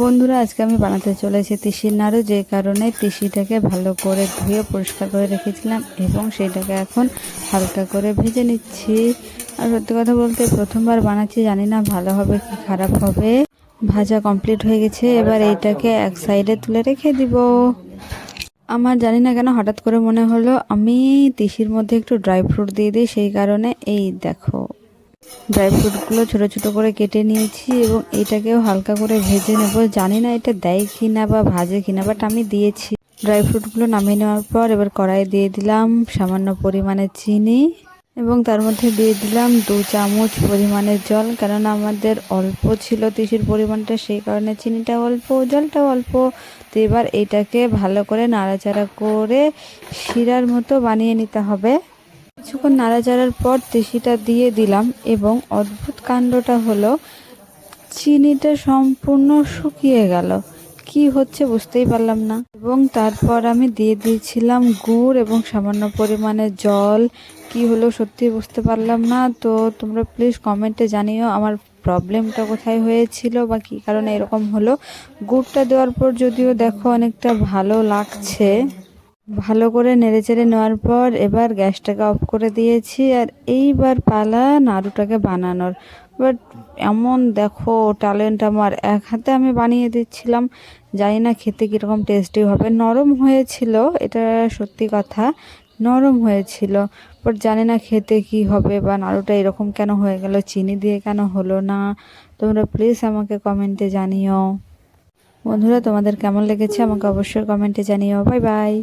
বন্ধুরা, আজকে আমি বানাতে চলেছি তিসির নাড়ু, যে কারণে তিসিটাকে ভালো করে ধুয়ে পরিষ্কার করে রেখেছিলাম এবং সেটাকে এখন হালকা করে ভেজে নিচ্ছি। আর সত্যি কথা বলতে প্রথমবার বানাচ্ছি, জানি না ভালো হবে কি খারাপ হবে। ভাজা কমপ্লিট হয়ে গেছে, এবার এইটাকে এক সাইডে তুলে রেখে দিব। আমার জানি না কেন হঠাৎ করে মনে হলো আমি তিসির মধ্যে একটু ড্রাই ফ্রুট দিয়ে দিই, সেই কারণে এই দেখো ড্রাই ফ্রুটগুলো ছোট ছোট করে কেটে নিয়েছি এবং এটাকেও হালকা করে ভেজে নেব। জানি না এটা দেয় কিনা বা ভাজে কিনা, বাট আমি দিয়েছি। ড্রাই ফ্রুটগুলো নামিয়ে নেওয়ার পর এবার কড়াই দিয়ে দিলাম সামান্য পরিমাণে চিনি এবং তার মধ্যে দিয়ে দিলাম 2 চামচ পরিমাণে জল, কারণ আমাদের অল্প ছিল তিসির পরিমাণটা, সেই কারণে চিনিটা অল্প, জলটাও অল্প। তো এবার এটাকে ভালো করে নাড়াচাড়া করে শিরার মতো বানিয়ে নিতে হবে। কিছুক্ষণ নাড়াচাড়ার পর তিসিটা দিয়ে দিলাম এবং অদ্ভুত কাণ্ডটা হলো চিনিটা সম্পূর্ণ শুকিয়ে গেল। কি হচ্ছে বুঝতেই পারলাম না। এবং তারপর আমি দিয়ে দিয়েছিলাম গুড় এবং সামান্য পরিমাণে জল। কি হলো সত্যি বুঝতে পারলাম না। তো তোমরা প্লিজ কমেন্টে জানিও আমার প্রবলেমটা কোথায় হয়েছিল বা কী কারণে এরকম হলো। গুড়টা দেওয়ার পর যদিও দেখো অনেকটা ভালো লাগছে। ভালো করে নেড়েচেড়ে নেওয়ার পর এবার গ্যাসটাকে অফ করে দিয়েছি, আর এইবার পালা নাড়ুটাকে বানানোর। বাট এমন দেখো ট্যালেন্ট আমার, এক হাতে আমি বানিয়ে দিচ্ছিলাম, জানি না খেতে কীরকম টেস্টি হবে। নরম হয়েছিল, এটা সত্যি কথা, নরম হয়েছিল। বাট জানি না খেতে কি হবে বা নাড়ুটা এরকম কেন হয়ে গেল, চিনি দিয়ে কেন হলো না। তোমরা প্লিজ আমাকে কমেন্টে জানিও। বন্ধুরা, তোমাদের কেমন লেগেছে আমাকে অবশ্যই কমেন্টে জানিও। Bye bye.